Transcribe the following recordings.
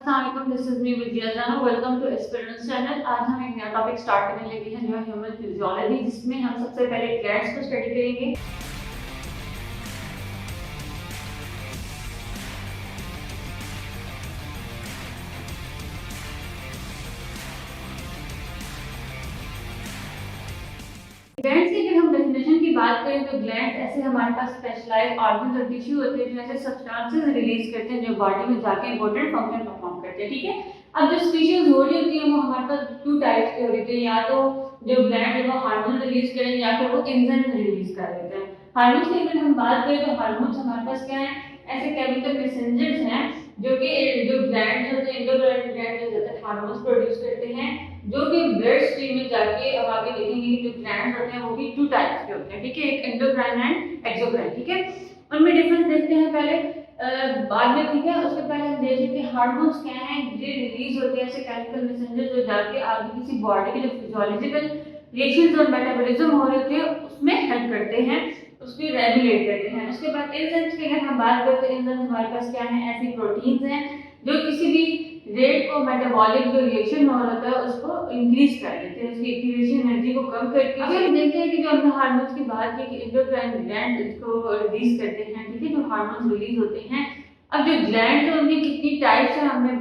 अस्सलाम, this is me विद्या जाना। Welcome two aspirants channel. आज हम एक नया टॉपिक स्टार्ट करने लगे हैं जो है ह्यूमन फिजियोलॉजी, जिसमें हम सबसे पहले ग्लैंड्स को स्टडी करेंगे। ग्लैंड्स की अगर हम डेफिनेशन की बात करें तो ग्लैंड्स ऐसे हमारे पास स्पेशलाइज्ड ऑर्गन्स और टिश्यू होते हैं जो ऐसे सब्सटेंसेस रिलीज करते हैं जो बॉडी में जाके इंपॉर्टेंट फंक्शन परफॉर्म करते हैं। ठीक है, अब जो स्पीशीज हो रही होती है वो हमारे पास टू टाइप्स की होती है। या तो जो ग्लैंड है वो हार्मोन रिलीज करें या फिर वो एंजाइम रिलीज कर देते हैं। हार्मोन्स की अगर हम बात करें तो हार्मोन्स हमारे पास क्या है, ऐसे केमिकल मैसेंजर्स हैं जो कि जो ग्लैंड्स होते हैं, एंडोक्राइन ग्लैंड जो होते हैं हार्मोन्स प्रोड्यूस करते हैं, जो कि ब्लड स्ट्रीम में जाके अब आगे देखेंगे कि जो ग्लैंड्स होते हैं वो भी टू टाइप्स के होते हैं। ठीक है, एक एंडोक्राइन एंड एक्सोक्राइन। ठीक है, उनमें डिफरेंस देखते हैं पहले बाद में। ठीक है, उसके पहले हम देखें कि हार्मोन्स क्या हैं। ये रिलीज होते हैं ऐसे केमिकल मैसेंजर जो जाके आगे किसी बॉडी के जो फिजियोलॉजिकल रिएक्शंस और मेटाबॉलिज्म हो रहे होते हैं उसमें हेल्प करते हैं, उसको रेगुलेट करते हैं। उसके बाद एंजाइम्स की अगर हम बात करें तो एंजाइम्स हमारे पास क्या है, ऐसी प्रोटीन्स हैं जो किसी भी रेट को मेटाबॉलिक जो रिएक्शन हो रहा है उसको इंक्रीज कर देते हैं, उसकी एक्टिवेशन एनर्जी को कम करके। अगर हम देखते हैं कि जो हमने हार्मोन्स की बात की कि एंडोक्राइन ग्लैंड इसको रिलीज करते हैं। ठीक है, जो हार्मोन्स रिलीज होते हैं। अब जो ग्लैंड है उनकी कितनी टाइप्स है, हमने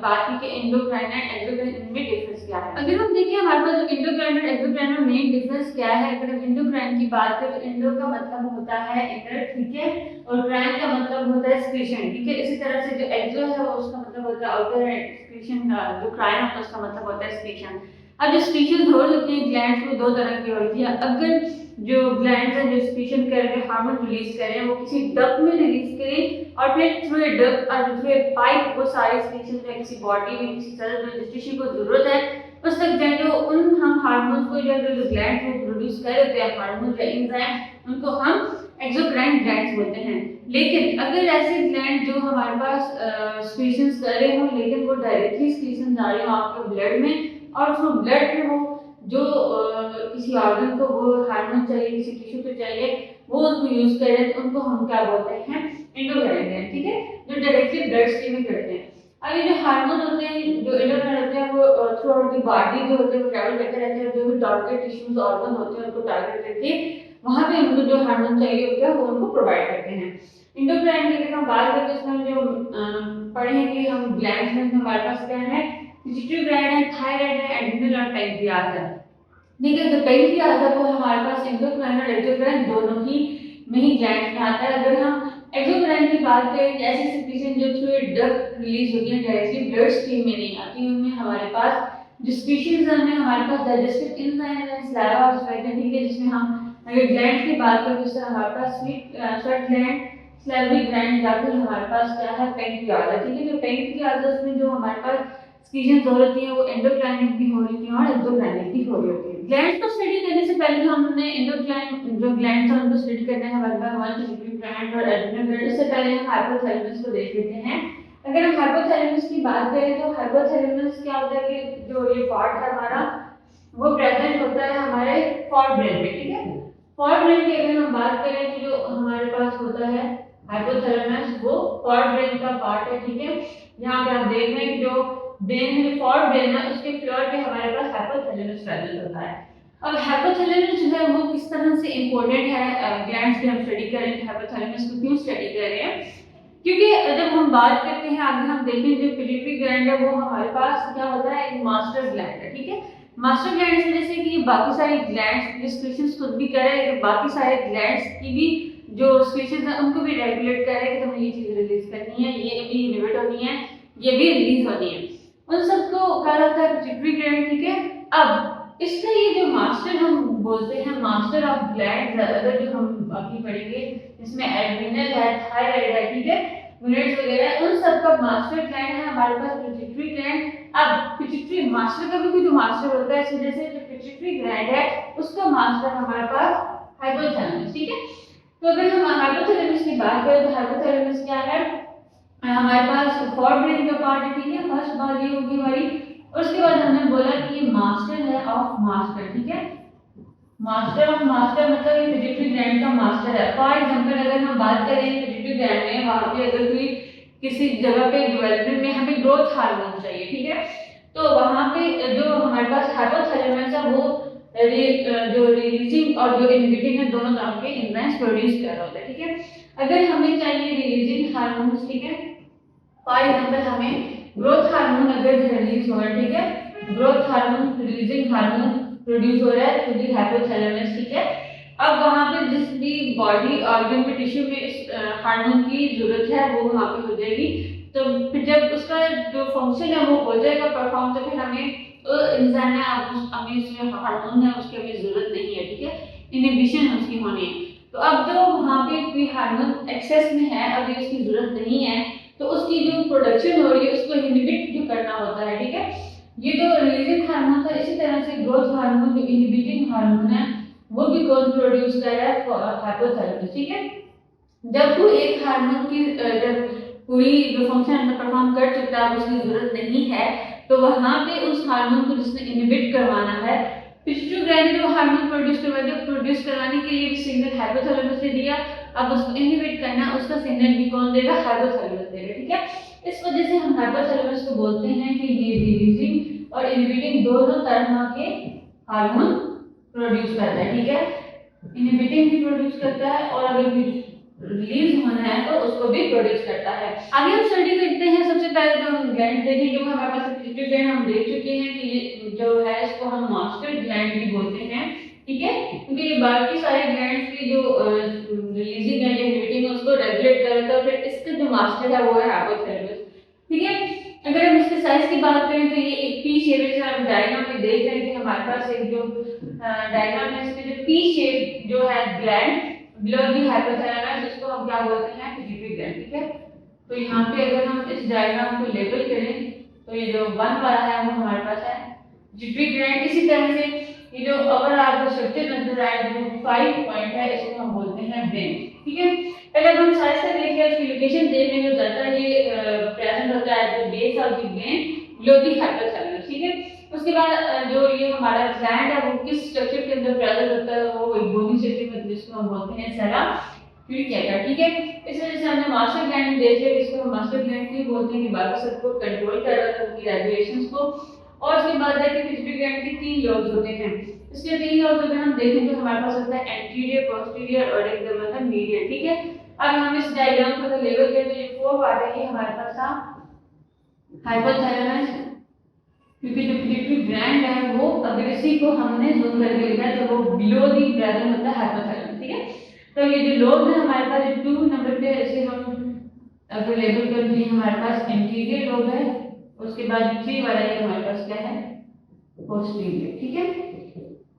बात की कि एंडोक्राइन एंड एक्सोक्राइन, इनमें डिफरेंस क्या है। अगर हम देखिए हमारे पास जो एंडोक्राइन और एक्सोक्राइन में मेन डिफरेंस क्या है। अगर हम एंडोक्राइन की बात करें तो एंडो का मतलब होता है इनर, ठीक है, और क्राइन का मतलब होता है एक्सक्रीशन। ठीक है, इसी तरह से जो एक्सो है वो उसका मतलब होता है आउटर, एक्सक्रीशन जो क्राइन होता है उसका मतलब होता है एक्सक्रीशन। अब जो स्पीशीज हो होती है ग्लैंड्स में दो तरह की होती है। अगर जो ग्लैंड्स हैं जो स्पीशन कर रहे हैं, हार्मोन रिलीज कर रहे हैं, वो किसी डक्ट में रिलीज करें और फिर थ्रू ए डक्ट और थ्रू ए पाइप वो सारे स्पीशीज में किसी बॉडी में किसी सेल में जिस टिश्यू को जरूरत है उस तक जाए। जो उन हम हार्मोन्स को जो ग्लैंड्स को प्रोड्यूस कर रहे हैं हार्मोन या एंजाइम, उनको हम एक्सोक्राइन ग्लैंड्स बोलते हैं। लेकिन अगर ऐसे ग्लैंड जो हमारे पास स्पीशीज कर रहे हो लेकिन वो डायरेक्टली स्पीशीज जा रहे हो आपके ब्लड में और थ्रू ब्लड में वो जो किसी ऑर्गन को वो हार्मोन चाहिए, किसी टिश्यू को चाहिए, वो उसको यूज कर रहे हैं तो उनको हम क्या बोलते हैं, एंडोक्राइन ग्लैंड। ठीक है, जो डायरेक्टली ब्लड स्ट्रीम में करते हैं। अब ये जो हार्मोन होते हैं जो एंडोक्राइन होते हैं वो थ्रू आउट दी बॉडी जो होते हैं वो ट्रैवल करते रहते हैं, जो भी टारगेट टिश्यूज ऑर्गन होते हैं उनको टारगेट करके वहां पे उनको जो हार्मोन चाहिए होता है वो उनको प्रोवाइड करते हैं। एंडोक्राइन की अगर हम बात करें तो इसमें जो पढ़ेंगे हम ग्लैंड्स में हमारे पास क्या है, पिट्यूटरी ग्लैंड है, थायराइड है, एड्रिनल और पैंक्रियाज है। ठीक है, जो पैंक्रियाज है वो हमारे पास एंडोक्राइन और एक्सोक्राइन दोनों ही में ही ग्लैंड में आता है। अगर हम एक्सोक्राइन की बात करें, ऐसी सिक्रीशन जो थ्रू ए डक्ट रिलीज होती है डायरेक्टली ब्लड स्ट्रीम में नहीं आती, उनमें हमारे पास जो स्पीशीज है हमारे पास डाइजेस्टिव एंजाइम है, सलाइवा और स्वेट है। ठीक है, जिसमें हम अगर ग्लैंड की बात करें तो हमारे पास स्वेट ग्लैंड, सलाइवरी ग्लैंड, या फिर हमारे पास क्या है, पैंक्रियाज है। ठीक है, जो पैंक्रियाज है उसमें जो हमारे पास स्पीशीज हो रही है वो एंडोक्राइनिक भी हो रही है और एक्सोक्राइनिक भी हो रही होती है। ग्लैंड्स को स्टडी करने से पहले जो हमने एंडोक्राइन जो ग्लैंड्स हैं उनको स्टडी करना है हमारे पास वन पिट्यूटरी ग्लैंड और एड्रिनल ग्लैंड। इससे पहले हम हाइपोथैलेमस को देख लेते हैं। अगर हम हाइपोथैलेमस की बात करें तो हाइपोथैलेमस क्या होता है कि जो ये पार्ट है हमारा वो प्रेजेंट होता है हमारे फोरब्रेन में। ठीक है, फोरब्रेन की अगर हम बात करें तो जो हमारे पास होता है हाइपोथैलेमस वो फोरब्रेन का पार्ट है। ठीक है, यहाँ पे आप देख रहे हैं कि जो ब्रेन में फोरब्रेन है उसके फ्लोर पे हमारे पास हाइपोथैलेमस प्रेजेंट होता है। अब हाइपोथैलेमस जो है वो किस तरह से इंपॉर्टेंट है ग्लैंड्स की हम स्टडी कर रहे हैं, हाइपोथैलेमस को क्यों स्टडी कर रहे हैं, क्योंकि जब हम बात करते हैं आगे हम देखें जो पिट्यूटरी ग्लैंड है वो हमारे पास क्या होता है, एक मास्टर ग्लैंड है। ठीक है, मास्टर ग्लैंड इस वजह से कि ये बाकी सारी ग्लैंड्स जो स्पीशीज खुद भी करे, बाकी सारे ग्लैंड्स की भी जो स्पीशीज है उनको भी रेगुलेट करे कि तुम्हें ये चीज रिलीज करनी है, ये भी इनहिबिट होनी है, ये भी रिलीज होनी है, उन सबको कहा जाता है पिट्यूटरी ग्लैंड। ठीक है, अब इसका ये जो मास्टर हम बोलते हैं मास्टर ऑफ ग्लैंड, अगर जो हम अभी पढ़ेंगे इसमें एड्रिनल है, थायराइड है, ठीक है, यूनिट्स वगैरह, उन सब का मास्टर ग्लैंड है हमारे पास पिट्यूटरी ग्लैंड। अब पिट्यूटरी मास्टर का भी कोई जो मास्टर होता है, इस वजह से जो पिट्यूटरी ग्लैंड है उसका मास्टर हमारे पास हाइपोथैलेमस। ठीक है, तो अगर हम हाइपोथैलेमस की बात करें तो हाइपोथैलेमस क्या है, हमारे पास फोरब्रेन का पार्ट है। ठीक है, फर्स्ट बात ये होगी हमारी, और उसके बाद हमने बोला कि ये मास्टर है ऑफ मास्टर। ठीक है, मास्टर ऑफ मास्टर मतलब ये पिट्यूटरी ग्लैंड का मास्टर है। फॉर एग्जांपल अगर हम बात करें पिट्यूटरी ग्लैंड में वहां पे अगर कोई किसी जगह पे डेवलपमेंट में हमें ग्रोथ हार्मोन चाहिए, ठीक है। तो वहाँ पे जो हमारे पास हाइपोथैलेमस है वो जो रिलीजिंग और जो इनहिबिटिंग है दोनों तरह के एंजाइम्स प्रोड्यूस कर रहा होता है, ठीक है। अगर हमें चाहिए रिलीजिंग हार्मोन्स, ठीक है, फॉर एग्जांपल हमें ग्रोथ हार्मोन अगर रिलीज हो रहा है, ठीक है, growth hormone releasing hormone produce हो रहा है थ्रू द हाइपोथैलेमस, ठीक है। अब वहाँ पे जिस भी बॉडी ऑर्गन में टिश्यू में इस हार्मोन की जरूरत है वो वहाँ पे हो जाएगी। तो फिर जब उसका जो फंक्शन है वो हो जाएगा परफॉर्म, तो फिर हमें इंसान है हमें इसमें हार्मोन है उसकी हमें जरूरत नहीं है, ठीक है, इनहिबिशन उसकी होनी है। तो अब जो वहाँ पे कोई हार्मोन एक्सेस में है, अभी उसकी जरूरत नहीं है, तो उसकी जो प्रोडक्शन हो रही है उसको इनहिबिट जो करना होता है, ठीक है। ये जो रिलीजिंग हार्मोन था, इसी तरह से ग्रोथ हार्मोन जो इनहिबिटिंग हार्मोन है वो भी कौन प्रोड्यूस कर रहा है, हाइपोथैलेमस, ठीक है। जब कोई एक हार्मोन की जब पूरी जो फंक्शन परफॉर्म कर चुका है उसकी जरूरत नहीं है, तो वहां पे उस हार्मोन को जिसने इनहिबिट करवाना है, पिट्यूटरी ग्लैंड जो हार्मोन प्रोड्यूस करवाने के लिए भी सिग्नल हाइपोथैलेमस ने दिया, अब उसको इनहिबिट करना उसका सिग्नल भी कौन देगा, हाइपोथैलेमस देगा, ठीक है। इस वजह से हम हाइपोथैलेमस को बोलते हैं कि ये रिलीजिंग और इनहिबिटिंग दोनों तरह के हार्मोन प्रोड्यूस करता है, ठीक है। इनहिबिटिंग भी प्रोड्यूस करता है और अगर भी रिलीज होना है तो उसको भी प्रोड्यूस करता है। आगे हम स्टडी करते हैं। सबसे पहले जो हम ग्लैंड देखेंगे वो हमारे पास पिट्यूटरी ग्लैंड हम देख चुके हैं कि ये जो है इसको हम मास्टर ग्लैंड भी बोलते हैं, ठीक है, क्योंकि ये बाकी सारे ग्लैंड्स की जो रिलीजिंग है या इनहिबिटिंग है उसको रेगुलेट करता है, फिर इसका जो मास्टर है वो है हाइपोथैलेमस, ठीक है। अगर हम इसके साइज की बात करें तो ये एक पी शेप है, जैसे हम डायग्राम में देख रहे हैं कि हमारे पास एक जो डायग्राम है इसमें जो पी शेप जो है ग्लैंड बिलो दी हाइपोथैलेमस, इसको हम क्या बोलते हैं, पिट्यूटरी ग्लैंड, ठीक है। तो यहाँ पे अगर हम इस डायग्राम को लेबल करें तो ये जो 1 वाला है वो हमारे पास है पिट्यूटरी ग्लैंड। इसी तरह से ये जो अवर आपको स्ट्रक्चर नजर आए जो 5 पॉइंट है इसको हम बोलते हैं ब्रेन, ठीक है। पहले हम साइज से देखिए, उसकी लोकेशन देख लेंगे, ज्यादा ये प्रेजेंट होता है the base of the brain below the hypothalamus, ठीक है। उसके बाद जो ये हमारा ग्लैंड है वो किस स्ट्रक्चर के अंदर प्रेजेंट होता है, वो एक बोनी स्ट्रक्चर में जिसको हम बोलते हैं सेराफिट, ठीक है। इस वजह से हमने मास्टर ग्लैंड देख लिया, इसको हम मास्टर ग्लैंड क्यों बोलते हैं कि बाकी सबको कंट्रोल कर रहा है उनकी रेगुलेशंस को। और उसके बाद है कि पिट्यूटरी ग्लैंड के 3 लोब्स होते हैं। इसके 3 लोब्स अगर हम देखें तो हमारे पास होता है एंटीरियर, पोस्टीरियर और एक जो मतलब मीडियल, ठीक है। अब हम इस डायग्राम को लेबल करें तो ये 4 पार्ट है, ये हमारे पास था हाइपोथैलेमस, क्योंकि जो पिट्यूटरी ग्लैंड है वो अगर इसी को हमने जूम करके लिखा है तो वो बिलो दी प्रेजेंट होता है हाइपोथैलेमस, ठीक है। तो ये जो लोब है हमारे पास जो 2 नंबर पे ऐसे हम अगर लेबल कर दिए, हमारे पास एंटीरियर लोब है, उसके बाद 3 वाला है हमारे पास क्या है, पोस्टीरियर, ठीक है।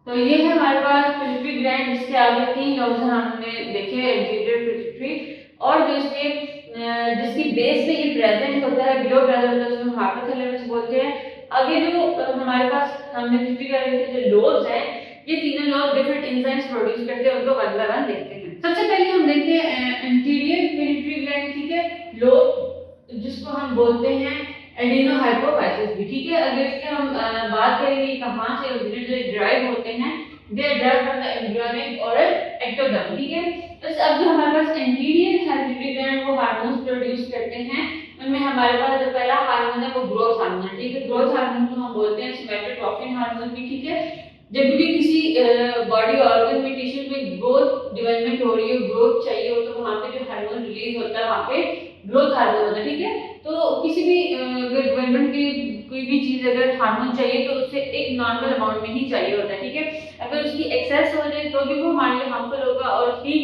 तो ये है हमारे पास पिट्यूटरी ग्लैंड, जिसके आगे 3 लोब्स हमने देखे, एंटीरियर, पिट्यूटरी, और जो इसके जिसकी बेस पे ये प्रेजेंट होता है, बिलो प्रेजेंट होता है, उसको हम हाइपोथैलेमस बोलते हैं। आगे जो हमारे पास हमने पिट्यूटरी ग्लैंड के जो लोब्स हैं, ये तीनों लोब डिफरेंट एंजाइम्स प्रोड्यूस करते हैं, उनको वन बाय वन देखते हैं। सबसे पहले हम देखते हैं एंटीरियर पिट्यूटरी ग्लैंड, ठीक है, लोब जिसको हम बोलते हैं एडिनोहाइपोफाइसिस भी, ठीक है। अगर इसकी हम बात करेंगे कहां से ओरिजिनेट ड्राइव होते हैं, they drive from the embryonic और एक्टोडर्म, ठीक है। तो अब जो हमारे पास एंटीरियर पिट्यूटरी ग्लैंड वो हार्मोन्स प्रोड्यूस करते हैं, उनमें हमारे पास जो पहला हार्मोन है वो ग्रोथ हार्मोन, ठीक है। ग्रोथ हार्मोन को हम बोलते हैं सोमेटोट्रोपिन हार्मोन भी, ठीक है। जब भी किसी बॉडी ऑर्गन में टिश्यू में ग्रोथ डेवलपमेंट हो रही हो, ग्रोथ चाहिए हो, तो वहां पे जो हार्मोन रिलीज होता है वहां पे ग्रोथ हार्मोन होता है, ठीक है। तो किसी भी डेवलपमेंट की कोई भी चीज अगर हार्मोन चाहिए तो उससे एक नॉर्मल अमाउंट में ही चाहिए होता है, ठीक है। अगर उसकी एक्सेस हो जाए तो भी वो हमारे लिए हार्मफुल होगा, और उसकी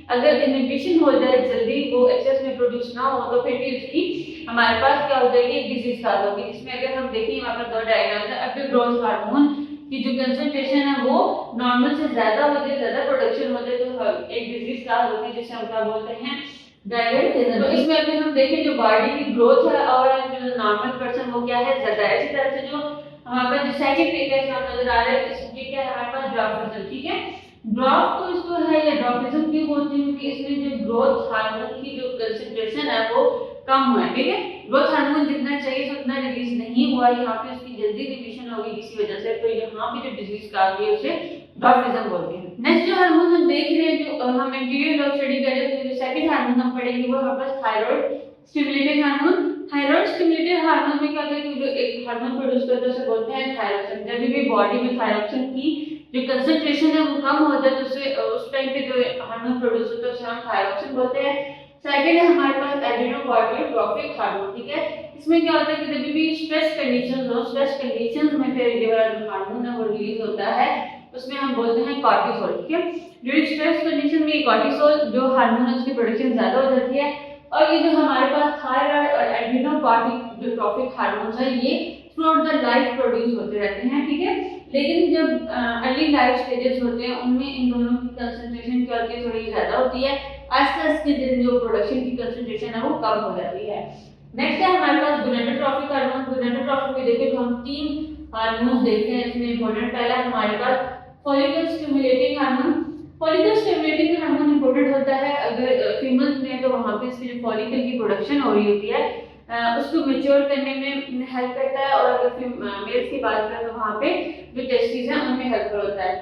अगर इनहिबिशन हो जाए जल्दी, वो एक्सेस में प्रोड्यूस ना हो, तो फिर भी उसकी हमारे पास क्या हो जाएगी, एक डिजीज काज होगी, जिसमें अगर हम देखें वहां पर 2 डायग्राम है। अब ग्रोथ हार्मोन की जो कंसंट्रेशन है वो नॉर्मल से ज्यादा हो जाए, ज्यादा प्रोडक्शन हो जाए, तो एक डिजीज काज होती है जिसे हम क्या बोलते हैं, डायबिटीज। तो इसमें अगर हम देखें जो बॉडी की ग्रोथ है और जो नॉर्मल पर्सन वो क्या है, ज्यादा है। इसी तरह से जो हमारे पास जो सेकंड फिगर नजर आ रहा है, इसमें क्या है हमारे पास ड्वार्फिज्म, ठीक है। ड्वार्फ तो इसको है या ड्वार्फिज्म क्यों बोलते हैं, क्योंकि इसमें जो ग्रोथ हार्मोन की जो कंसंट्रेशन है वो कम हुआ है, ठीक है। ग्रोथ हार्मोन जितना चाहिए तो उतना रिलीज नहीं हुआ, यहाँ पे उसकी जल्दी रिलीशन होगी किसी वजह से, तो यहाँ पे जो डिजीज का आ गई उसे ड्वार्फिज्म बोलते हैं। नेक्स्ट जो हार्मोन हम देख रहे हैं, जो हम एंटीरियर लोब स्टडी कर रहे हैं, उसमें जो सेकंड हार्मोन हम पढ़ेंगे वो हमारे पास thyroid stimulating hormone. Thyroid stimulating hormone में क्या होता है कि जो एक हार्मोन प्रोड्यूस करता है उसे बोलते हैं थायरोक्सिन। जब भी बॉडी में थायरोक्सिन की जो कंसंट्रेशन है वो कम होता है तो उसे उस टाइम पे जो हार्मोन प्रोड्यूस होता है उसे हम थायरोक्सिन बोलते हैं। सेकंड है हमारे पास एड्रेनोकॉर्टिकोट्रोपिक हार्मोन, ठीक है। इसमें क्या होता है कि जब भी स्ट्रेस कंडीशंस हो, स्ट्रेस कंडीशंस में फिर ये वाला जो हार्मोन है वो रिलीज होता है, उसमें हम बोलते हैं कॉर्टिसोल, ठीक है। ड्यूरिंग स्ट्रेस कंडीशन में कॉर्टिसोल जो हार्मोन है उसकी प्रोडक्शन ज्यादा हो जाती है और ये जो हमारे पास थायराइड और एड्रेनोकॉर्टिकोट्रोपिक हार्मोन्स है ये through out the life produce होते रहते हैं, ठीक है। लेकिन जब अर्ली लाइफ स्टेजेस होते हैं उनमें इन दोनों की कंसंट्रेशन क्या होती है, थोड़ी ज्यादा होती है। आस्ते आस्ते जो प्रोडक्शन की कंसंट्रेशन है वो कम हो जाती है। नेक्स्ट है हमारे पास गोनेडोट्रोपिक हार्मोन। गोनेडोट्रोपिक में देखिए तो हम 3 हार्मोन्स देखते हैं इसमें इंपॉर्टेंट। पहला हमारे पास follicle stimulating hormone. Follicle stimulating hormone important होता है अगर फीमेल्स में, तो वहाँ पे इसकी जो फॉलिकल की प्रोडक्शन हो रही होती है उसको मैच्योर करने में हेल्प करता है और अगर मेल्स की बात करें तो वहाँ पे जो टेस्टिस हैं उनमें हेल्पफुल होता है।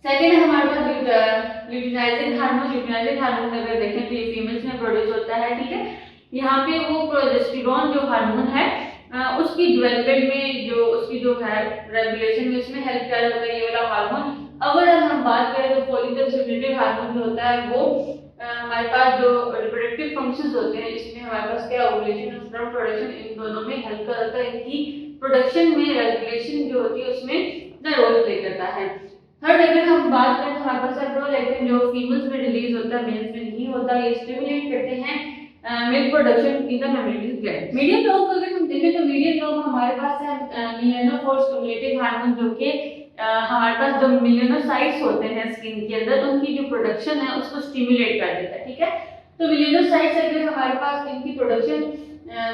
सेकेंड है हमारे पास ल्यूटिनाइजिंग हार्मोन। ल्यूटिनाइजिंग हार्मोन अगर देखें तो ये फीमेल्स में प्रोड्यूस होता है, ठीक है। यहाँ पे वो प्रोजेस्टेरोन जो हार्मोन है उसकी डेवलपमेंट में जो उसकी जो है रेगुलेशन में उसमें हेल्प किया जाता है ये वाला हार्मोन। अगर हम बात करें तो फॉलिकल स्टिमुलेटिंग हार्मोन जो होता है वो हमारे पास जो रिप्रोडक्टिव फंक्शंस होते हैं इसमें हमारे पास क्या ओव्यूलेशन और स्पर्म प्रोडक्शन इन दोनों में हेल्प करता है। इनकी प्रोडक्शन में रेगुलेशन जो होती है उसमें अपना रोल प्ले करता है। थर्ड अगर हम बात करें तो हमारे पास प्रोलैक्टिन जो फीमेल्स में रिलीज होता है मेल्स में नहीं होता, ये स्टिमुलेट करते हैं milk production in the mammary gland. Medium lobe अगर हम देखें तो मीडियम लोब हमारे पास है मेलानोफोर स्टिमुलेटिंग हार्मोन जो कि हमारे पास जो मेलानोसाइट्स होते हैं स्किन के अंदर उनकी जो प्रोडक्शन है उसको स्टिमुलेट कर देता है, ठीक है। तो मेलानोसाइट्स अगर हमारे पास इनकी प्रोडक्शन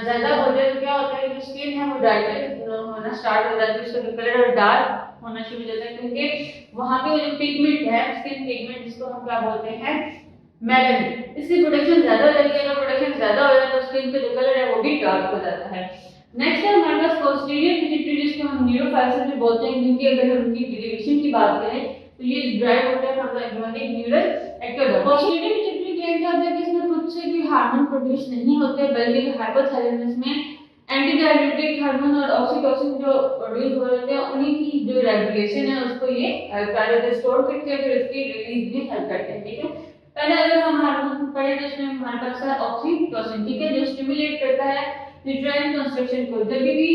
ज्यादा हो जाए तो क्या होता है कि स्किन है वो डार्क होना स्टार्ट हो जाता है, उसका कलर डार्क होना शुरू हो जाता है क्योंकि वहाँ पे जो पिगमेंट है स्किन पिगमेंट जिसको हम क्या बोलते हैं मेलानिन, इसकी प्रोडक्शन ज्यादा हो जाती है। अगर प्रोडक्शन ज्यादा हो जाए तो स्किन का जो कलर है वो भी डार्क हो जाता है। नेक्स्ट है हमारे पास पोस्टीरियर पिट्यूटरी जिसको हम न्यूरोफाइसिस भी बोलते हैं क्योंकि अगर हम उनकी डेरिवेशन की बात करें तो ये ड्राइव होता है फ्रॉम द एग्मोनिक neural ectoderm. Posterior pituitary gland क्या होता है कि इसमें खुद से कोई हार्मोन प्रोड्यूस नहीं होते बल्कि जो हाइपोथैलेमस में एंटी डायरेटिक हार्मोन और ऑक्सीटोसिन जो प्रोड्यूस हो रहे हैं उन्हीं की जो रेगुलेशन है उसको ये कार्डियो स्टोर करते हैं फिर इसकी रिलीज में हेल्प करते हैं, ठीक है। पहले अगर हम हार्मोन पढ़े तो इसमें हमारे पास है ऑक्सीटोसिन, ठीक है, जो स्टिमुलेट करता है यूट्राइन कंस्ट्रक्शन को। जब भी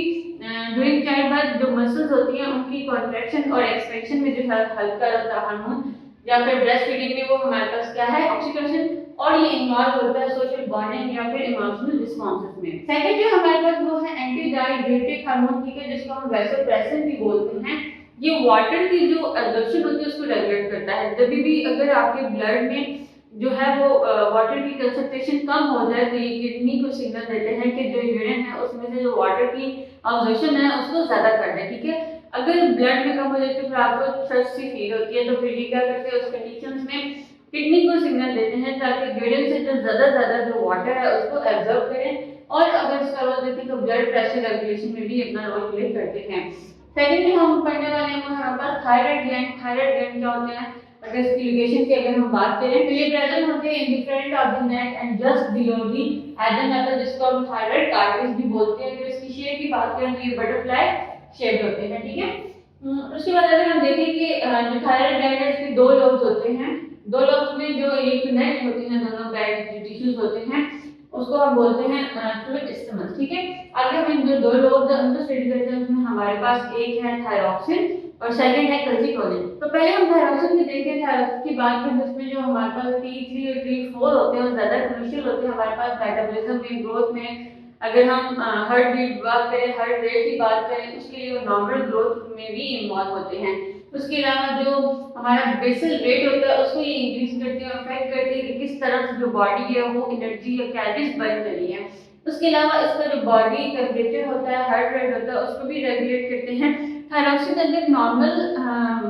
ड्यूरिंग चाइल्ड बर्थ जो मसल्स होती हैं उनकी कॉन्ट्रैक्शन और एक्सपेंशन में जो हेल्प कर रहा था हार्मोन या फिर ब्रेस्ट फीडिंग में वो हमारे पास क्या है ऑक्सीटोसिन और ये इन्वॉल्व होता है सोशल बॉन्डिंग या फिर इमोशनल रिस्पॉन्सेस में। सेकंड जो हमारे पास वो है एंटी डायरेटिक हार्मोन, ठीक है, जिसको हम वैसोप्रेसिन भी बोलते हैं। ये वाटर की जो एब्जॉर्प्शन होती है उसको रेगुलेट करता है। जब भी अगर आपके ब्लड में जो है वो वाटर की कंसंट्रेशन कम हो जाए तो ये किडनी को सिग्नल देते हैं कि जो यूरिन है उसमें से जो वाटर की ऑब्जॉर्प्शन है उसको ज्यादा कर दे, ठीक है। अगर ब्लड में कम हो जाए तो फिर आपको थर्स्ट सी फील होती है तो फिर ये क्या करते हैं उस कंडीशंस में किडनी को सिग्नल देते हैं ताकि यूरिन से जो ज्यादा जो वाटर है उसको एब्जॉर्ब करें और अगर इसका रोल देते हैं तो ब्लड प्रेशर रेगुलेशन में भी अपना रोल प्ले करते हैं। सेकंड जो हम पढ़ने वाले हैं वो हमारे पास थायराइड ग्लैंड। थायराइड ग्लैंड क्या होते हैं अगर इसकी लोकेशन की अगर हम बात करें तो ये प्रेजेंट होते हैं in the front of the neck and just below the adenoma जिसको हम थायराइड कार्टेज भी बोलते हैं। अगर इसकी शेप की बात करें तो ये बटरफ्लाई शेप होते हैं, ठीक है। उसके बाद अगर हम देखें कि जो थायराइड ग्लैंड है इसके 2 लोब्स होते हैं। 2 लोब्स में जो ये कनेक्ट होते हैं दोनों साइड जो टिश्यूज होते हैं उसको हम बोलते हैं फ्लूइड स्टिमस, ठीक है। आगे हम इन जो 2 लोब्स अंदर स्टडी करते हैं उसमें हमारे पास एक है थायरॉक्सिन और सेकंड है कैल्सिटोनिन। तो पहले हम थायरॉक्सिन की देखते हैं। थायरॉक्सिन की बात करें जिसमें जो हमारे पास T3 और T4 होते हैं वो ज्यादा क्रूशियल होते हैं हमारे पास मेटाबॉलिज्म में ग्रोथ में। अगर हम हार्ट बीट की बात करें हार्ट रेट की बात करें उसके लिए नॉर्मल ग्रोथ में भी इन्वॉल्व होते हैं। उसके अलावा जो हमारा बेसल रेट होता है उसको ये इंक्रीज करते हैं अफेक्ट करते हैं कि किस तरह से जो बॉडी है वो एनर्जी या कैलोरीज बर्न कर रही है। उसके अलावा इसका जो बॉडी टेम्परेचर होता है हार्ट रेट होता है उसको भी रेगुलेट करते हैं। थायरॉक्सिन अगर नॉर्मल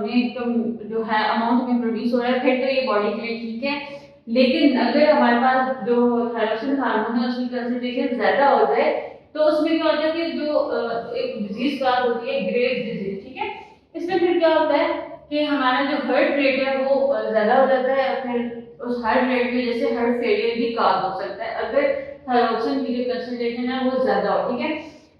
में जो है अमाउंट में प्रोड्यूस हो रहा है फिर तो ये बॉडी के लिए ठीक है, लेकिन अगर हमारे पास जो थायरॉक्सिन हार्मोन है उसकी कंसंट्रेशन ज्यादा हो जाए तो उसमें क्या होता है कि जो एक डिजीज का होती है ग्रेव्स डिजीज, ठीक है। इसमें फिर क्या होता है कि हमारा जो हार्ट रेट है वो ज्यादा हो जाता है और फिर उस हार्ट रेट की वजह से हार्ट फेलियर भी काज हो सकता है। अगर थायरोक्सिन की जो कंसंट्रेशन है वो ज्यादा हो, ठीक है।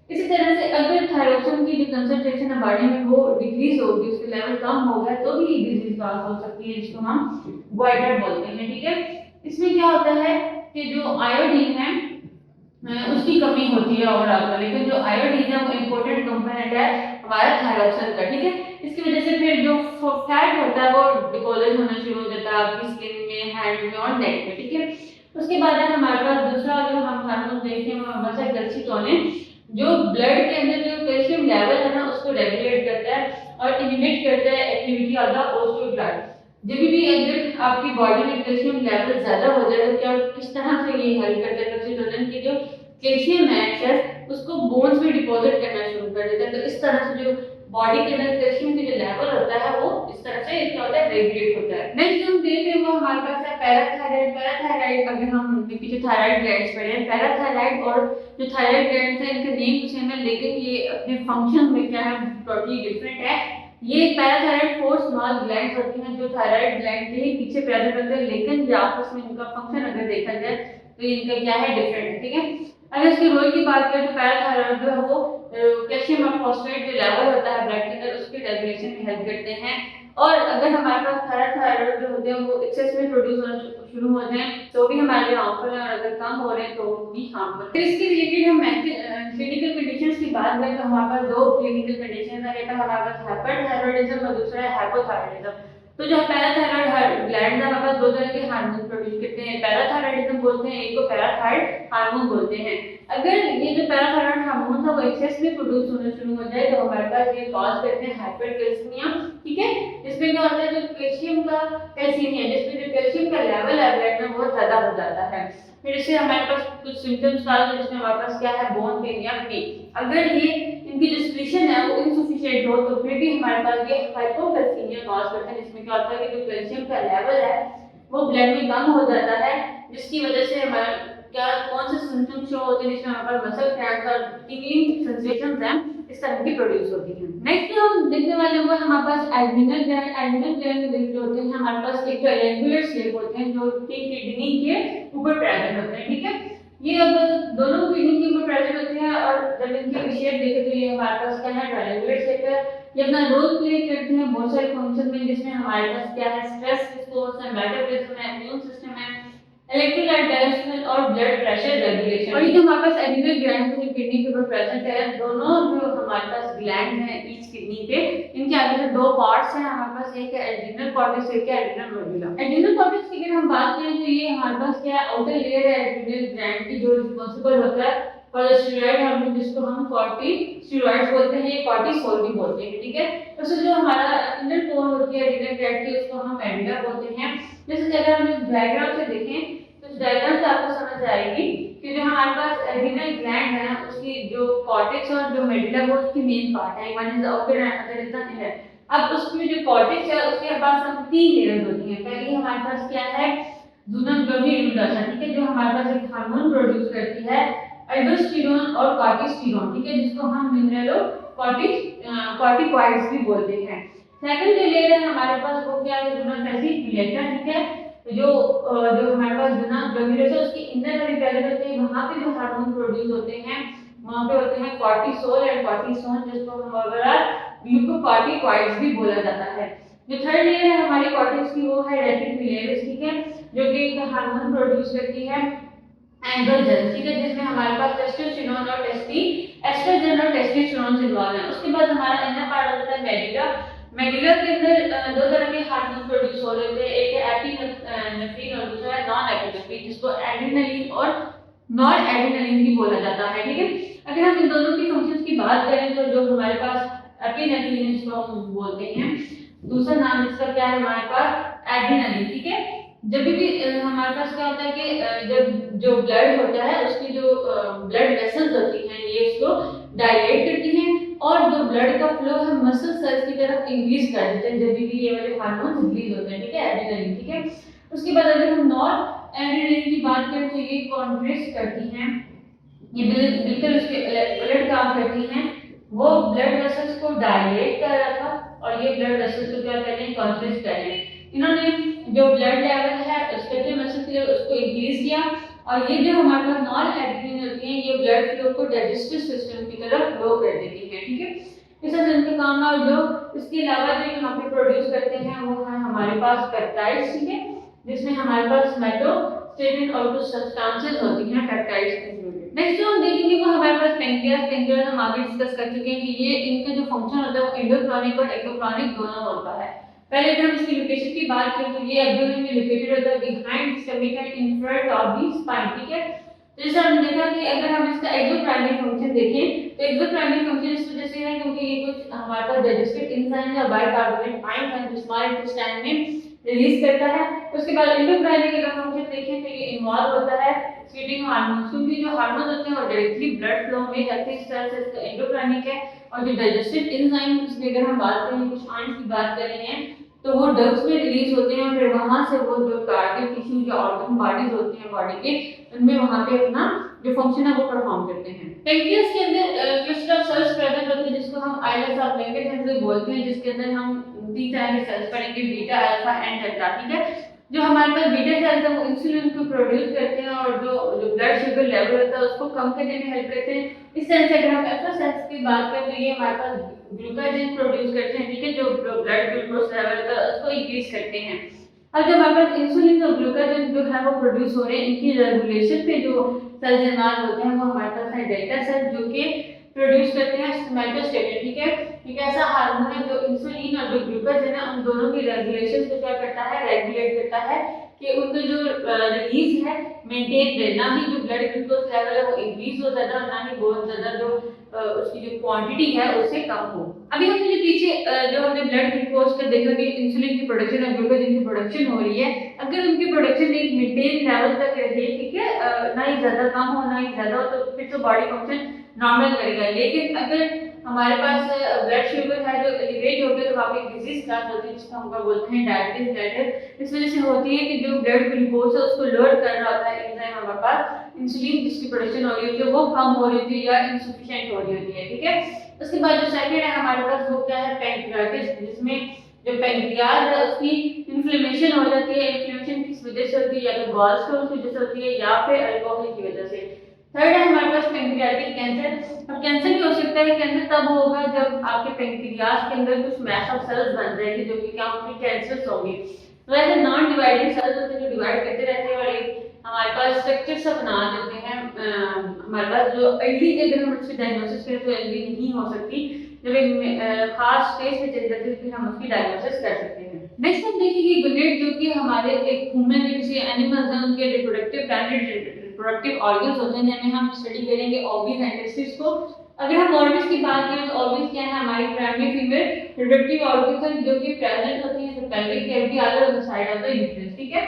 इसी तरह से अगर थायरोक्सिन की जो कंसंट्रेशन है बॉडी में वो डिक्रीज होगी, उसके लेवल कम हो गया, तो भी डिजीज कॉज हो सकती है, जिसको हम गोइटर बोलते हैं, ठीक है। इसमें क्या होता है कि जो आयोडीन है उसकी कमी होती है ओवरऑल, लेकिन जो आयोडीन है वो इम्पोर्टेंट कंपोनेंट है हमारा थायरोक्सिन का, ठीक है। इसकी वजह से फिर जो फैट होता है वो डिपोजिट होना शुरू हो जाता है आपकी स्किन में, हैंड में और नेक में, ठीक है। उसके बाद है हमारे पास दूसरा जो हम हार्मोन देखते हैं वो हमारे पास कैल्सिटोनिन, जो ब्लड के अंदर जो कैल्शियम लेवल है ना उसको रेगुलेट करता है और इनहिबिट करता है एक्टिविटी ऑफ द ओस्टियोब्लास्ट। जब भी अगर आपकी बॉडी में कैल्शियम लेवल ज्यादा हो जाए तो क्या किस तरह से ये हेल्प करता है, कैल्शिटोनिन की जो कैल्शियम है उसको बोन्स में डिपॉजिट करना शुरू कर देता है। तो इस तरह से जो बॉडी के अंदर कैल्शियम की जो लेवल होता है वो इस तरह से क्या होता है, रेगुलेट होता है। नेक्स्ट जो हम देख रहे हैं वो हमारे पास है पैराथायराइड। पैराथायराइड अगर हम पीछे थायराइड ग्लैंड्स पढ़े हैं, पैराथायराइड और जो थायराइड ग्लैंड्स है इनके नेम सेम है, लेकिन ये अपने फंक्शन में क्या है टोटली डिफरेंट है। ये पैराथायराइड 4 स्मॉल ग्लैंड्स होती हैं जो थायराइड ग्लैंड के ही पीछे प्रेजेंट होते हैं, लेकिन जो आपस में इनका फंक्शन अगर देखा जाए तो इनका क्या है, डिफरेंट है, ठीक है। अगर इसके रोल की बात करें तो पैराथायराइड जो है वो कैल्शियम और फॉस्फेट जो लेवल होता है ब्लड के अंदर उसके रेगुलेशन में हेल्प करते हैं। और अगर हमारे पास पैराथायराइड जो होते हैं वो एक्सेस में प्रोड्यूस होना शुरू हो जाए तो भी हमारे लिए हार्मफुल है, और अगर कम हो रहे हैं तो भी हार्मफुल। फिर इसके रिलेटेड हम क्लिनिकल कंडीशंस की बात करें तो हमारे पास दो क्लिनिकल कंडीशन है, एक हमारे पास हाइपरथायराइडिज्म और दूसरा है हाइपोथायराइडिज्म। तो जो पैराथायराइड ग्लैंड है हमारे पास दो तरह के हार्मोन प्रोड्यूस करते हैं, पैराथायराइडिज्म बोलते हैं, एक को पैराथायराइड हार्मोन बोलते हैं। अगर ये जो पैराथायराइड हार्मोन था वो एक्सेस में प्रोड्यूस होना शुरू हो जाए तो हमारे पास ये कॉज करते हैं हाइपरकैल्सीमिया, ठीक है। इसमें क्या होता है जो कैल्शियम का कैल्सीमिया, जिसमें जो कैल्शियम का लेवल है ब्लड में बहुत ज्यादा हो जाता है। फिर इससे हमारे पास कुछ सिम्टम्स आ जाते हैं जिसमें हमारे पास क्या है, बोन पेन या पेन। अगर ये इनकी जो सिक्रीशन है वो इनसफिशिएंट हो तो फिर भी हमारे पास ये हाइपोकैल्सीमिया कॉज करते हैं, जिसमें क्या होता है कि जो कैल्शियम का लेवल है वो ब्लड में कम हो जाता है, जिसकी वजह से हमारा क्या कौन से सिम्टम्स शो होते हैं जिसमें हमारे पास मसल क्रैम्प्स और टिंगलिंग सेंसेशंस हैं इस तरह की प्रोड्यूस होती हैं। नेक्स्ट जो हम देखने वाले वो हमारे पास एड्रिनल ग्लैंड। एड्रिनल ग्लैंड में जो होते हैं हमारे पास एक ट्रायंगुलर शेप होते हैं जो कि किडनी के ऊपर प्रेजेंट होते हैं, ठीक है। ये अब दोनों किडनी के ऊपर प्रेजेंट होते हैं और जब इनकी शेप देखें तो ये हमारे पास क्या है, ट्रायंगुलर शेप है। ये अपना रोल प्ले करते हैं बहुत सारे फंक्शन में, जिसमें हमारे पास क्या है, स्ट्रेस रिस्पॉन्स है, मेटाबॉलिज्म है, इम्यून सिस्टम है, इलेक्ट्रोलाइट बैलेंस और ब्लड प्रेशर रेगुलेशन। और ये जो हमारे पास एड्रिनल ग्लैंड जो किडनी के ऊपर प्रेजेंट है, दोनों जो हमारे पास ग्लैंड है ईच किडनी पे, इनके आगे जो दो पार्ट्स हैं हमारे पास, एक है एड्रिनल कॉर्टेक्स, एक है एड्रिनल मेडुला। एड्रिनल कॉर्टेक्स की अगर हम बात करें तो ये हमारे पास क्या है, आउटर लेयर है एड्रिनल ग्लैंड की जो रिस्पांसिबल होता है फॉर द स्टेरॉइड हार्मोन, जिसको हम कॉर्टिसोस्टेरॉइड्स बोलते हैं, ये कॉर्टिसोल भी बोलते हैं, ठीक है। तो जो हमारा इनर कोर होती है एड्रिनल ग्लैंड की उसको हम मेडुला बोलते हैं। जैसे अगर हम इस डायग्राम से देखें तो डायग्राम से आपको समझ आएगी कि जो हमारे पास एड्रिनल ग्लैंड है उसकी जो कॉर्टेक्स और जो मेडुला वो उसकी मेन पार्ट है, one is outer and other is the inner. अब उसमें जो कॉर्टेक्स है उसके पास हम तीन लेयर्स होती हैं। पहली हमारे पास क्या है, दूनम ग्लोमेरुलस, ठीक है, जो हमारे पास एक हार्मोन प्रोड्यूस करती है एल्डोस्टेरोन और कॉर्टिसोस्टेरोन, ठीक है, जिसको हम मिनरलो कॉर्टिकॉइड्स भी बोलते हैं। सेकंड जो लेयर है हमारे पास वो क्या है, दूनम फेसिकुलेटा, ठीक है। जो हमारे पास जो ना ग्लोमेरुलस है उसकी इनर वाली पैलेट होती है, वहां पे जो हार्मोन प्रोड्यूस होते हैं वहां पे होते हैं कॉर्टिसोल एंड कॉर्टिसोन, जिसको हम ओवरऑल ग्लूकोकॉर्टिकॉइड्स भी बोला जाता है। जो थर्ड लेयर है हमारी कॉर्टेक्स की वो है रेटिकुलेरिस, ठीक है, जो कि एक हार्मोन प्रोड्यूस करती है एंड्रोजन, ठीक है, जिसमें हमारे पास टेस्टोस्टेरोन और एस्ट्रोजन और टेस्टोस्टेरोन इन्वॉल्व है। उसके बाद हमारा इनर पार्ट होता है मेडुला। मेडुला के अंदर दो तरह के हार्मोन प्रोड्यूस हो रहे थे, एक है एपिनेफ्रिन और दूसरा है नॉन एपिनेफ्रिन, जिसको एड्रेनालिन और नॉन एड्रेनालिन भी बोला जाता है, ठीक है। अगर हम इन दोनों के फंक्शंस की बात करें तो जो हमारे पास एपिनेफ्रिन जिसको हम बोलते हैं, दूसरा नाम इसका क्या है हमारे पास एड्रेनालिन, ठीक है। जब भी हमारे पास क्या होता है कि जब जो ब्लड होता है उसकी जो ब्लड वेसल्स होती हैं ये इसको डायलेट करती हैं और जो ब्लड का फ्लो है मसल सेल्स की तरफ इंक्रीज कर देते हैं जब भी ये वाले हार्मोन रिलीज होते हैं, ठीक है, एड्रेनालिन, ठीक है। उसके बाद अगर हम नॉन एड्रेनालिन की बात करें तो ये कॉन्ट्रैक्ट करती हैं, ये बिल्कुल उसके उलट काम करती हैं। वो ब्लड वेसल्स को डायलेट कर रहा था और ये ब्लड वेसल्स को क्या कर रहे हैं, कॉन्ट्रैक्ट कर रहे हैं। इन्होंने जो ब्लड लेवल है उसके मसल के उसको इंक्रीज किया और ये जो हमारे पास नॉन एड्रेनलिन होती हैं ये ब्लड फ्लो को डाइजेस्टिव सिस्टम की तरफ फ्लो कर देती है, ठीक है। इस इनके काम और जो इसके अलावा जो यहाँ पे प्रोड्यूस करते हैं वो है हमारे पास पेप्टाइड्स, ठीक है, जिसमें हमारे पास मेटोस्टेटिन और कुछ सब्सटेंसेस होती हैं पेप्टाइड्स के इंक्लूडेड। नेक्स्ट जो हम देखेंगे वो हमारे पास पेंक्रियास हम आगे डिस्कस कर चुके हैं कि ये इनका जो फंक्शन होता है वो एंडोक्रानिक और एक्टोक्रानिक दोनों होता है। पहले अगर हम इसकी लोकेशन की बात करें तो ये एब्डोमेन में लोकेटेड होता है behind stomach and in front of the spine, ठीक है। तो जैसे हमने देखा कि अगर हम इसका एक्सोप्राइमरी फंक्शन देखें तो एक्सोप्राइमरी फंक्शन इस वजह से है क्योंकि ये कुछ हमारे पास डाइजेस्टिव एंजाइम या बाइकार्बोनेट आयन है जो स्मॉल इंटेस्टाइन में रिलीज करता है। उसके बाद एंडोक्राइनिक अगर फंक्शन देखें तो ये इन्वॉल्व होता है स्वीटिंग हार्मोन्स, क्योंकि जो हार्मोन होते हैं वो डायरेक्टली ब्लड फ्लो में जाते हैं, इस तरह से इसका एंडोक्राइनिक है। और जो डाइजेस्टिव एंजाइम्स की अगर हम बात करें कुछ आयंस की बात कर रहे हैं तो वो डक्ट्स में रिलीज होते हैं, फिर वहां से वो जो टारगेट टिश्यू या ऑर्गन बॉडीज होती हैं बॉडी के उनमें वहां पे अपना जो फंक्शन है वो परफॉर्म करते हैं। पेंक्रियास के अंदर क्लस्टर ऑफ सेल्स प्रेजेंट होते हैं जिसको हम आइलस ऑफ लैंगरहैंस बोलते हैं, जिसके अंदर हम 3 तरह के सेल्स पढ़ेंगे, बीटा, अल्फा एंड डेल्टा, ठीक है। जो हमारे पास बीटा सेल्स है वो इंसुलिन को प्रोड्यूस करते हैं और जो ब्लड शुगर लेवल होता है उसको कम करने में हेल्प करते हैं। इस तरह से अगर हम अल्फा सेल्स की बात करें तो ये हमारे पास ग्लूकागोन प्रोड्यूस करते हैं, ठीक है, जो ब्लड ग्लूकोज लेवल होता है उसको इंक्रीज करते हैं। अब जब हमारे पास इंसुलिन और ग्लूकागोन जो है वो प्रोड्यूस हो रहे हैं, इनकी रेगुलेशन पे जो सेल्स इन्वॉल्व होते हैं वो हमारे पास है डेल्टा सेल जो कि प्रोड्यूस करते हैं सोमैटोस्टेटिन, ठीक है। एक ऐसा हार्मोन है जो इंसुलिन और जो ग्लूकागोन है उन दोनों की रेगुलेशन को क्या करता है, रेगुलेट करता है कि उनका जो रिलीज है मेंटेन रहे, ना ही जो ब्लड ग्लूकोज लेवल है वो इंक्रीज हो ज्यादा, ना ही बहुत ज्यादा जो उसकी जो क्वांटिटी है उससे कम हो। अभी हमने जो पीछे जो हमने ब्लड ग्लूकोज का देखा कि इंसुलिन की प्रोडक्शन और ग्लूकोज की प्रोडक्शन हो रही है, अगर उनकी प्रोडक्शन एक मेंटेन लेवल तक रहे, ठीक है, ना ही ज्यादा कम हो ना ही ज्यादा हो, तो फिर तो बॉडी फंक्शन नॉर्मल करेगा। लेकिन अगर हमारे पास ब्लड शुगर है जो एलिवेट हो गया तो वहाँ पे एक डिजीज स्टार्ट होती है जिसको हम बोलते हैं डायबिटीज मेलिटस। इस वजह से होती है कि जो ब्लड ग्लूकोज है उसको लोड कर रहा होता है एंजाइम हमारे पास, इंसुलिन जिसकी प्रोडक्शन हो रही होती है वो कम हो रही होती है या इनसफिशिएंट हो रही होती है, ठीक है। उसके बाद जो सेकंड है हमारे पास वो क्या है, पैंक्रियाटिस, जिसमें जो पैंक्रियाज है उसकी इन्फ्लेमेशन हो जाती है। इन्फ्लेमेशन किस वजह से होती है, या तो गॉल स्टोन की वजह से होती है या फिर अल्कोहल की वजह से। थर्ड है हमारे पास पैंक्रियाटिक कैंसर। अब कैंसर भी हो सकता है, कैंसर तब होगा जब आपके पैंक्रियाज के अंदर कुछ मैस ऑफ सेल्स बन जाएंगे जो कि क्या होंगे, कैंसरस होंगे। तो ऐसे नॉन डिवाइडिंग सेल्स होते हैं जो डिवाइड करते रहते हैं और एक हमारे पास स्ट्रक्चर सा बना देते हैं। हमारे पास जो अर्ली अगर हम उसकी डायग्नोसिस करें तो अर्ली नहीं हो सकती, जब एक खास स्टेज पे चली जाती है फिर हम उसकी डायग्नोसिस कर सकते हैं। नेक्स्ट हम देखेंगे गोनेट, जो कि हमारे एक ह्यूमन किसी एनिमल्स हैं उनके रिप्रोडक्टिव ऑर्गन्स होते हैं, जिनमें हम स्टडी करेंगे ओवरीज एंड टेस्टिस को। अगर हम ओवरीज की बात करें तो ओवरीज क्या है, हमारी प्राइमरी फीमेल रिप्रोडक्टिव ऑर्गन्स हैं जो कि प्रेजेंट होती हैं pelvic cavity on the side of the uterus, ठीक है।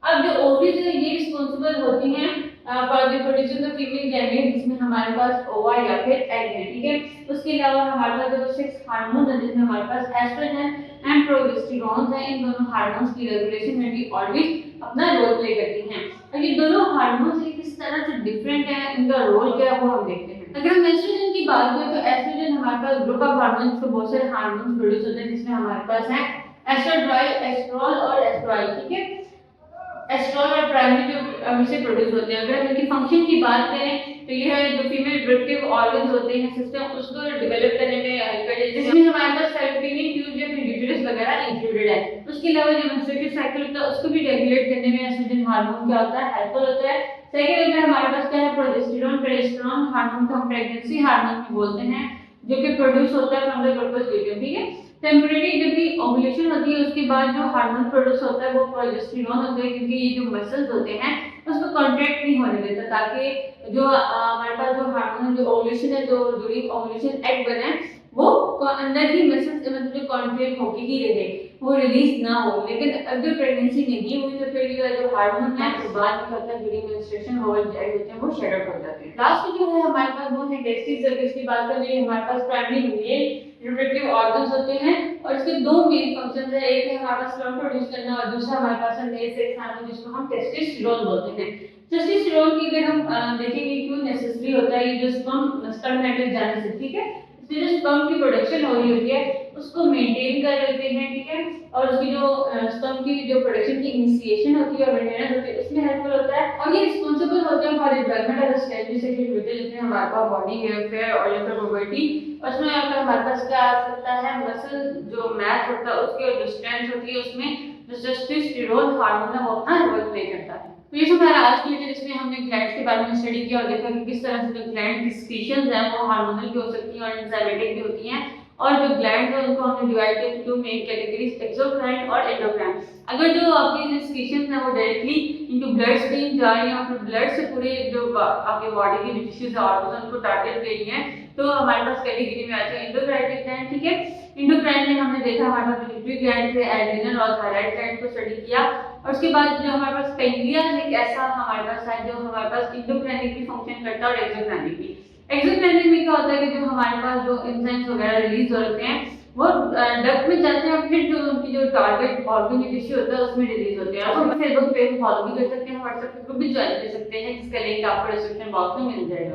अब जो ओवरीज है ये रिस्पांसिबल होती हैं for the producing the female gamete, जिसमें हमारे पास ओवा या फिर एग है, ठीक है। उसके अलावा हमारे पास जो 6 हार्मोन है जिसमें हमारे पास एस्ट्रोजन एंड प्रोजेस्टेरोन है, इन दोनों हार्मोन्स की रेगुलेशन में भी ऑलवेज अपना रोल प्ले करती हैं। और ये दोनों हार्मोन्स किस तरह से डिफरेंट है, इनका रोल क्या है वो हम देखते हैं। अगर हम एस्ट्रोजन की बात करें तो एस्ट्रोजन हमारे पास ग्रुप ऑफ हार्मोन्स को बहुत सारे हार्मोन्स प्रोड्यूस होते हैं, जिसमें हमारे पास है एस्ट्रोडाइल, एस्ट्रोल और एस्ट्राइल, ठीक है। एस्ट्रोल और प्राइमरी जो से प्रोड्यूस होते हैं। अगर हम इनकी फंक्शन की बात करें तो यह जो फीमेल रिप्रोडक्टिव ऑर्गन्स होते हैं सिस्टम उसको डेवलप करने में हेल्प करते हैं, जिसमें हमारे पास फैलोपियन ट्यूब या फिर यूटेरस वगैरह इंक्लूडेड है। उसके अलावा जो मेंस्ट्रुअल साइकिल होता है उसको भी रेगुलेट करने में एस्ट्रोजन हार्मोन क्या होता है, हेल्पफुल होता है। सेकंड अगर हमारे पास क्या है, प्रोजेस्टेरोन। प्रोजेस्टेरोन हार्मोन को हम प्रेगनेंसी हार्मोन भी बोलते हैं, जो कि प्रोड्यूस होता है फ्रॉम द कॉर्पस ल्यूटियम, ठीक है। टेम्परेरी जब भी ओव्यूलेशन होती है उसके बाद जो हार्मोन प्रोड्यूस होता है वो प्रोजेस्टेरोन होता है, क्योंकि ये जो मसल्स होते हैं उसको कॉन्ट्रैक्ट नहीं होने देता, ताकि जो हमारे पास जो हार्मोन जो ओव्यूलेशन है, जो ड्यूरिंग ओव्यूलेशन एग बने वो अंदर ही मसल्स मतलब जो कॉन्ट्रैक्ट होके ही रहे, वो रिलीज ना हो। लेकिन अगर प्रेगनेंसी नहीं हुई तो फिर ये जो हार्मोन है तो बाद में होता है ड्यूरिंग मेंस्ट्रुएशन वो एग होते हैं वो शेड आउट हो जाते हैं। लास्ट जो है हमारे पास वो है टेस्टिस। अगर इसकी बात करें हमारे पास प्राइमरी मेल रिप्रोडक्टिव ऑर्गन्स होते हैं और इसके दो मेन फंक्शंस है, एक है हमारे पास स्पर्म प्रोड्यूस करना और दूसरा हमारे पास है मेल सेक्स हार्मोन जिसको हम टेस्टोस्टेरोन बोलते हैं। टेस्टोस्टेरोन की अगर हम देखेंगे क्यों नेसेसरी होता है, ये जो स्पर्मेटोजेनेसिस, ठीक है, तो जो स्पर्म की प्रोडक्शन हो रही होती है उसको मेंटेन कर रहे होते हैं, ठीक है, और उसकी जो स्पर्म की जो प्रोडक्शन की इनिशिएशन होती है और मेंटेनेंस होती है उसमें हेल्पफुल होता है, और ये रिस्पांसिबल होते हैं for development of stage secretary होते हैं, जिसमें हमारे पास बॉडी हेयर फेयर और लेकर पुबर्टी, उसमें अगर हमारे पास क्या आ सकता है, मसल जो मैथ होता है उसकी जो स्ट्रेंथ होती है उसमें जो टेस्टोस्टेरोन हार्मोन है वो अपना रोल प्ले करता है। तो ये सब हमारा आज की वीडियो जिसमें हमने ग्लैंड्स के बारे में स्टडी किया और देखा कि किस तरह से जो ग्लैंड की सिक्रीशंस हैं वो हार्मोनल भी हो सकती हैं और एंजाइमेटिक भी होती हैं, और जो ग्लैंड्स हैं उनको हमने डिवाइड किया टू मेन कैटेगरीज, एक्सोक्राइन और एंडोक्राइन। अगर जो आपकी जो सिक्रीशंस हैं वो डायरेक्टली इनटू ब्लड स्ट्रीम जा रही हैं और फिर ब्लड से पूरे जो आपके बॉडी की जो टिश्यूज है ऑर्गन्स उनको टारगेट दे रही हैं, तो हमारे पास कैटेगरी में आती है एंडोक्राइनिक ग्लैंड, ठीक है। एंडोक्राइन में हमने देखा हमारे पास पिट्यूटरी ग्लैंड थे, एड्रिनल और थायराइड ग्लैंड को स्टडी किया, और उसके बाद जो हमारे पास पेंक्रियाज एक ऐसा हमारे पास है जो हमारे पास इंडोक्राइनिक भी फंक्शन करता है और एक्सोक्राइनिक भी। एक्सोक्राइनिक में क्या होता है कि जो हमारे पास जो एंजाइम्स वगैरह रिलीज हो रहे हैं वो डक्ट में जाते हैं और फिर जो उनकी जो टारगेट ऑर्गन टिश्यू होता है उसमें रिलीज होते हैं। और हम फेसबुक पेज फॉलो भी कर सकते हैं, व्हाट्सएप ग्रुप भी ज्वाइन कर सकते हैं, जिसका लिंक आपको डिस्क्रिप्शन बॉक्स में मिल जाएगा।